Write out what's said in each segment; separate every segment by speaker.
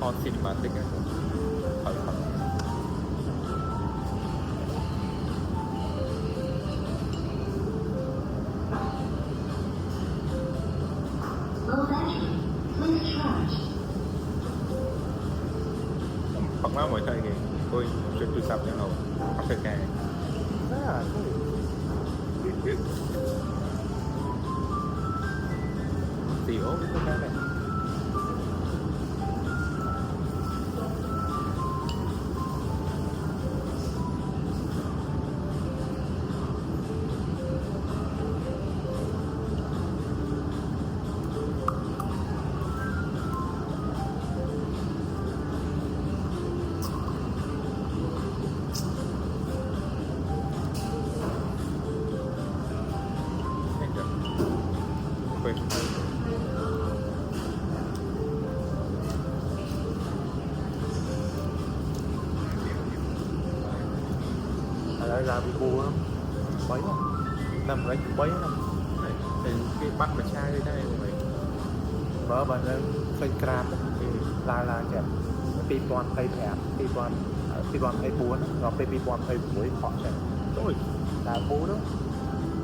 Speaker 1: con cinematic ấy khỏi khỏi hoặc là mỗi thời thì tôi chuyển từ sập cho nó không phải cài tiểu cái này
Speaker 2: là bị bù lắm bấy nằm đấy bấy nằm
Speaker 1: thì cái bắt mà chai đây của mình
Speaker 2: vợ bạn lên xây cram thì là kẹp pi toàn thay thẻ pi toàn thay bún rồi pi toàn thay muối họ sẽ rồi là bù đó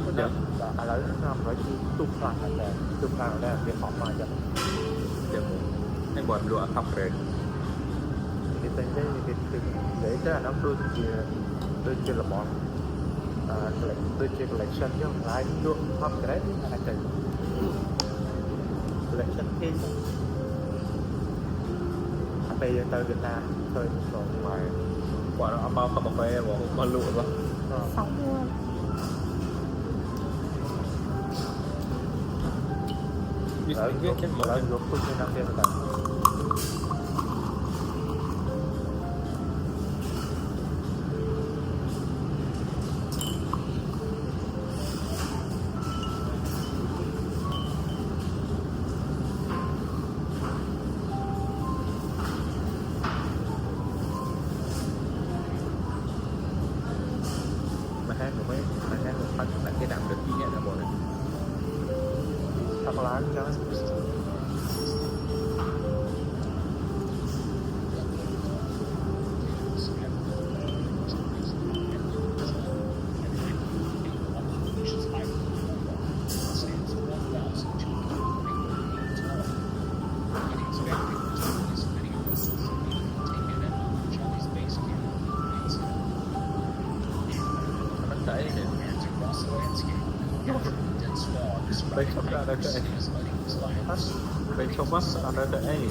Speaker 2: có được là lấy nằm đấy tung lại là cái họ mà cho
Speaker 1: được anh bọn lụa học rồi
Speaker 2: cái tên đấy cái để cho nó đôi chia là bọn đôi chia collection chứ không phải luôn học cái đấy là cái collection thêm bây giờ tới Việt Nam thôi rồi
Speaker 1: ngoài quả nó bao cà phê mà lụa quá
Speaker 3: xong luôn
Speaker 1: viết chắc mỗi
Speaker 2: lần lúc tôi năm kia là
Speaker 1: cái nào được ghi nhận là bộ này
Speaker 2: thật là cho
Speaker 1: đây không ra đây cái đây không bắt ra đây cái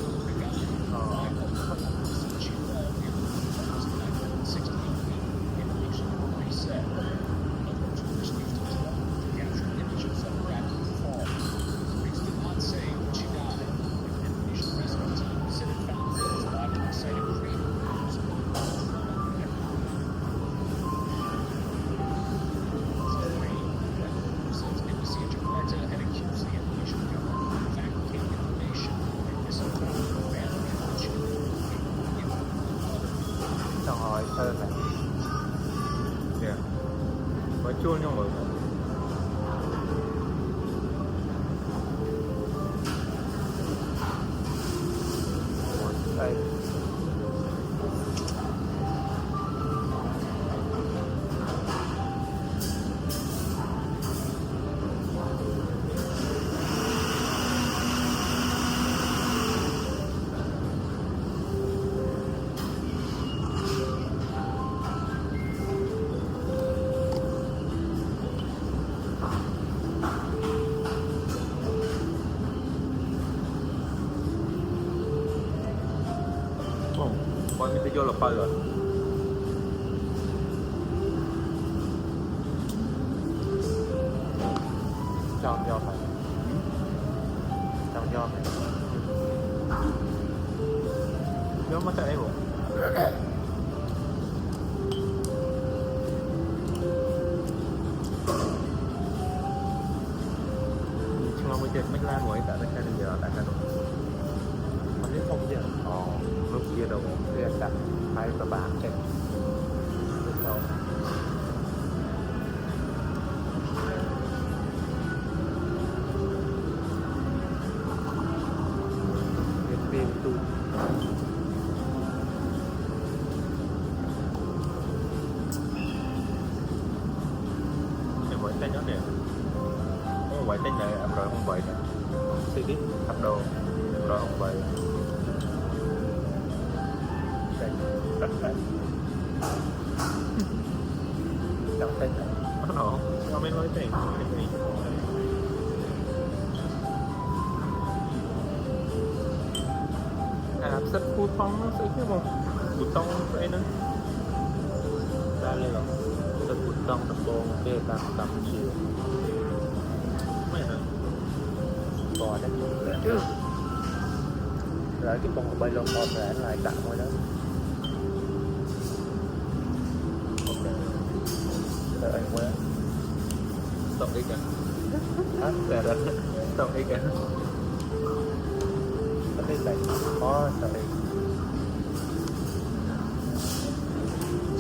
Speaker 2: rồi thơ này
Speaker 1: có chua nhưng mà
Speaker 2: đây
Speaker 1: con mình vô là bao rồi
Speaker 2: cho do phải
Speaker 1: nếu mà tại đây bộ chúng nó mới chết mấy la ngồi tại đây cái giờ tại cái đó
Speaker 2: มันไม่คงเยอะอ๋อลูกเดียวเรียกกันไปประบาดเช่นเรา
Speaker 1: vậy tới này em rồi không vậy nè
Speaker 2: suy đi
Speaker 1: thập đồ rồi không vậy
Speaker 2: chẳng tên này
Speaker 1: nó mới nói thế à sắp phu phong nó sẽ cái một bút tông vậy nữa
Speaker 2: ra lên rồi tôi bút tông tập bồn kê tầm chiều
Speaker 1: mấy nữa
Speaker 2: bò đấy chứ rồi cái bông bay lông bò lại lại tặng rồi đó
Speaker 1: ok
Speaker 2: rồi anh quên
Speaker 1: stop đi kìa
Speaker 2: hả về đó
Speaker 1: stop đi kìa
Speaker 2: nó lên lại có trời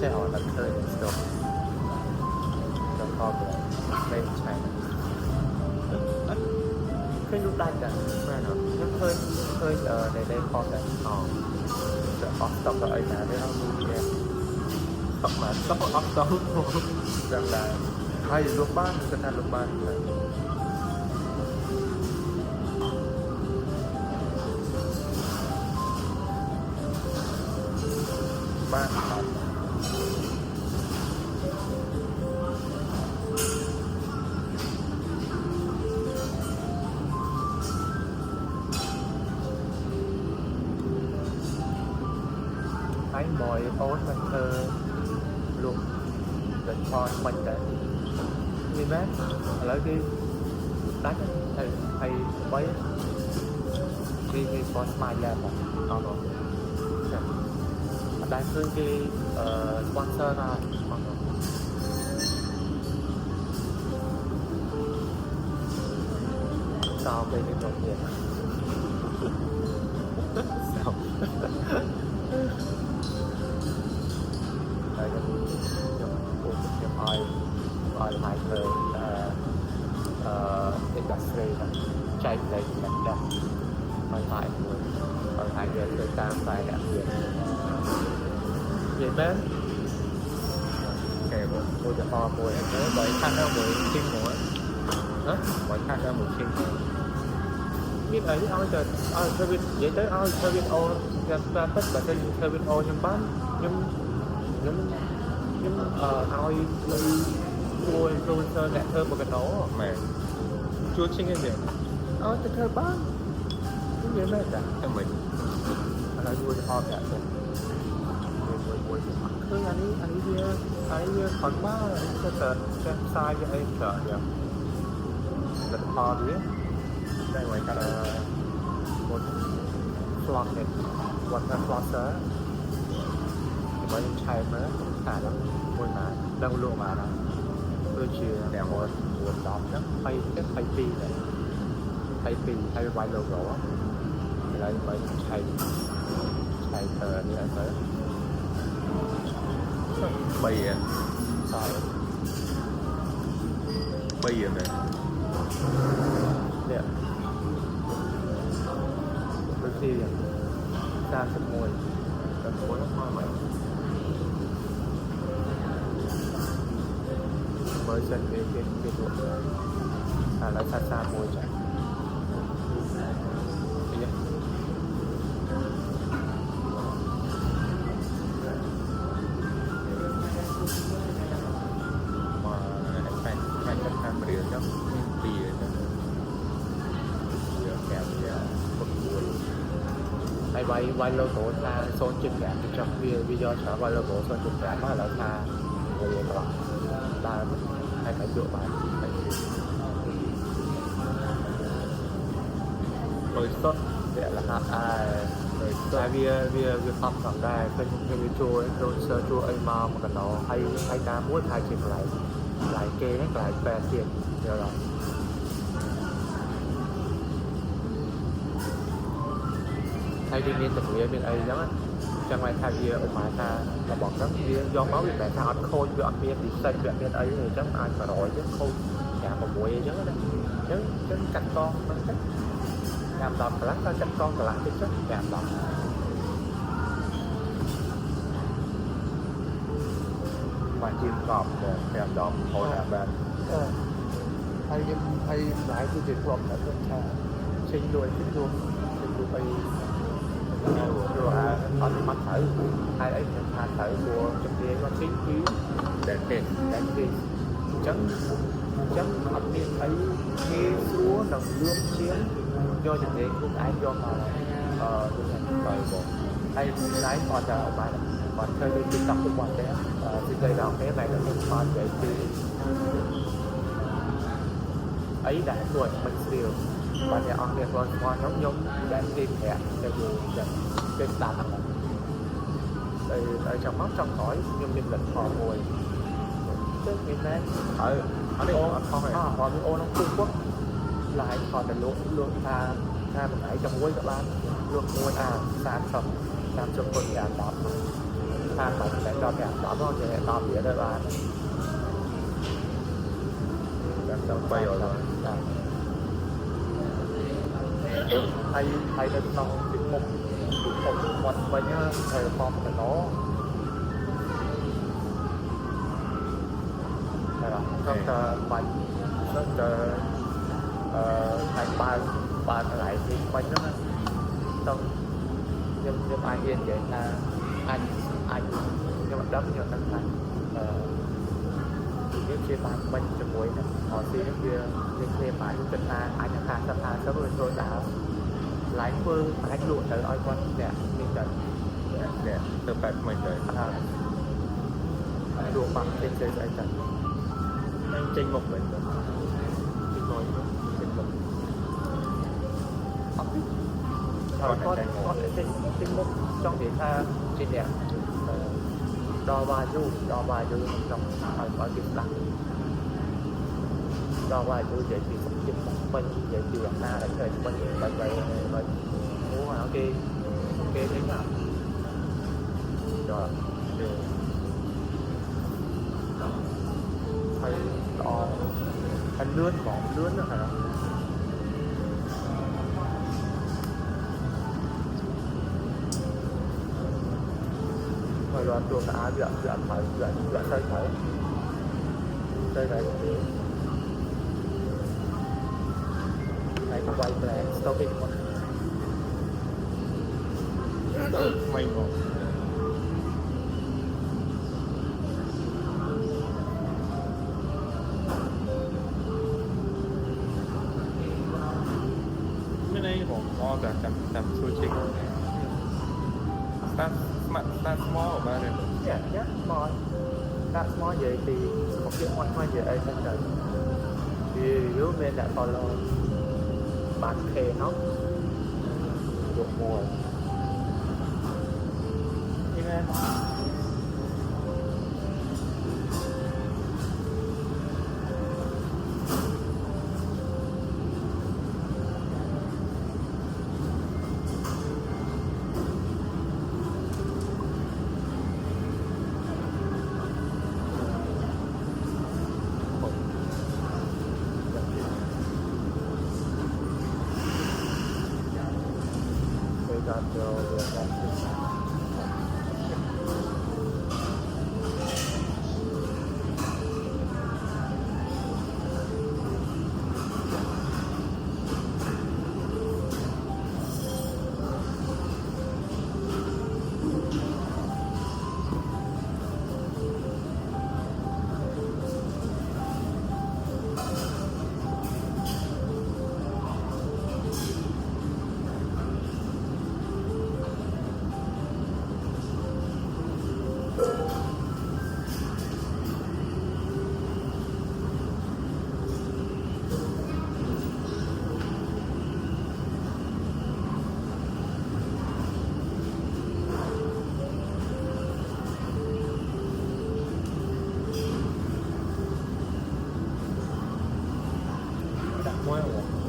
Speaker 2: sẽ hỏi là chơi stop rồi kho về lên chạy cái lúc đây cả mà nó hơi hơi để đây kho đâyจะออกสต็อกกับไอ้หนาได้เราดูเนี่ย
Speaker 1: stop mà stop off stop
Speaker 2: จังได้ใครอยู่ลูกบ้านสถานลูกบ้านเลยบ้านครับไอ้บอยโอ๊ตมันลูกเดินพรมันจะมีไหมแล้วที่đánh thầy mấy cái con smile là một con rồi đang cứ cái sponsor ra con rồi sao cái đồng tiền sao đây là nhầm ai hai người industry là chạy tới mặt đất còn hai người người ta phải đặc biệt vậy bên kèo côจะพอcô em nhớ bởi khăn ra buổi chim mũi hả bởi khăn ra buổi chim biết ấy ôi trời ôi theo biết vậy tới ôi theo biết ô ra tất cả theo biết ô nhưng bán nhưng ôi cô influencer đẹp hơn một cái nấu
Speaker 1: mẹ chúa chính cái gì
Speaker 2: cái thơ bán cái gì mẹ cả
Speaker 1: theo mình
Speaker 2: là vui ho cả rồi vuiคืออันนี้เยอะคนบ้าก็จะทรายจะไอ้เจอเดียวจะพอดีได้ไว้กันบนฟลอสเนี่ยวันนั้นฟลอสเซอร์มันยังใช้ไหมขาดแล้วมวยมาดังลงมาแล้วtôi chia đèo một đọt đó hay pi này hay vài lô gỗ lại phải chạy tờ như là tới
Speaker 1: bây à
Speaker 2: sao
Speaker 1: bây giờ này
Speaker 2: nè đôi khi ra sân môi
Speaker 1: nó hoa mày
Speaker 2: mới dần cái ruộng là xa môi chạy
Speaker 1: mà phải cách tham bìa cho bìa cho kèm một buổi
Speaker 2: hay vay lô tổ ra xôn chừng cả trong video trở vay lô tổ xôn chừng cả có là tha rồi đó ta hay phải dựa bài phải
Speaker 1: rồi sốt
Speaker 2: để là hạt rồi ta việc tập còn đâyเป็นวิจูโดนเซอร์จูไอมาเหมือนกันเนาะให้น้ำม้วนไทยเชียงหลายเกย์หลายแปรเสียงเดี๋ยวเราไทยดีเนียนแต่เรียนเป็นไอ้แล้วchẳng may thay vì ở ngoài ta là bọn nó do máu bị mẹ ta ăn khôi bị ăn miên thì xây bị ăn miên ấy thì chẳng ai mà rồi chứ khôi nhà một buổi chứ đó chứ cắt con nó chắc làm đòn cả lát ta cắt con cả lại chứ chắc làm đòn
Speaker 1: mà chim cọp kèm đom hồi là bạn
Speaker 2: hay lại cái việc làm là xin đuổiไปrồi họ đi mặt thử ai ấy thả thử của trong kia có chính khí để thì chấn mặt miệng ấy nghe xuống đồng lương chiến do những thế cũng ai do mà thời bộ hay lái còn ở bài còn chơi đi tập cái quạt té thì đây là cái này là mình còn để thì ấy đã đuổi mình siêu và để ông việc còn nhóm để tìm hẹn để trên đàn ở trong mắt trong khỏi nhưng nhân lực họ ngồi tức như thế ở đây họ đi ô nó Trung Quốc lại họ là luôn tha một ngày trong quê các bạn luôn mua làm choคนงานตอบทางมันแต่จอมอย่างตอบก็จะตอบเยอะได้บ้างแบบต้องไปอยู่แล้วhay đến lòng một với những thời form của nó là rất thành ba lại thì quanh nó xong nhưng ai yên vậy là anh nhưng mà đấm nhiều thằng thành những chia tay bên trong buổi này họ xí những kia những kia phải chân ta anh hàng sắp hàng sắp rồi đảo lái phương anh lụa tới oi con đẹp mình cần đẹp từ phải mình tới lụa bằng trên xe anh cần anh trên một mình trên ngồi trên một con trên một trong điện tha trên đẹp đo ba du trong ở Việt Nam đo ba du để thì không chịu mình để thì làm ta đánh rồi mình vậy muốn ok thế nào rồi hay lướn nữa hả rồi tuần đã dọn xây thở đây này này có quay về stopping không mình không
Speaker 1: cái nàyผมก็จะจำซูชิThat's small about it.
Speaker 2: Yeah, small. That's small vậy thì một cái ngoan vậy đây thành rồi. Thì nếu bên đã follow bạn kề nó được mùa. Như thế.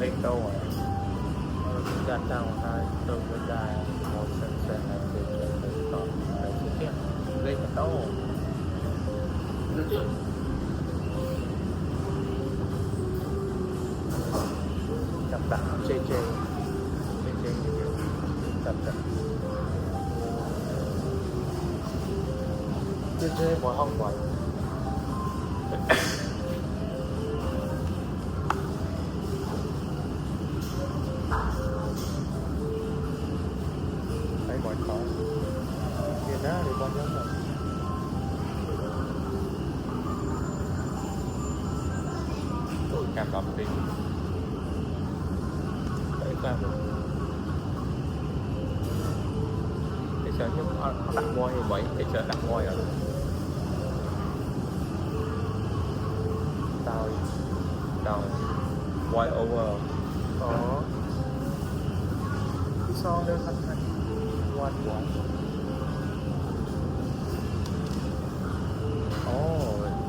Speaker 2: Lên đâu rồi đặt đầu hai tôi mới dài một sân này thì còn phải xuất hiện lên đâu chậm đạn chê nhiều chậm đạn chê mỗi không vậy con đó rồi.
Speaker 1: Tôi cam đọc đi để cam để cho nó đặt môi như vậy để cho đặt môi rồi tao tao white over
Speaker 2: Cái son đó thành quan quan.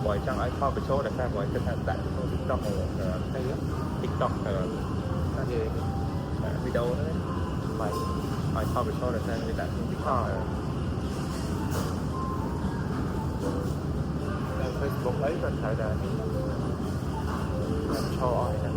Speaker 1: bởi trong aiเข้าไปโชว์แต่แค่bởiจะทำแต่โชว์ TikTok
Speaker 2: Hay á.
Speaker 1: TikTok
Speaker 2: Là gì?
Speaker 1: video đó
Speaker 2: Mày.
Speaker 1: ai เข้าไปโชว์แต่แค่ไม่แต่ TikTok
Speaker 2: Facebook ấy mình thấy là làm cho ai nè.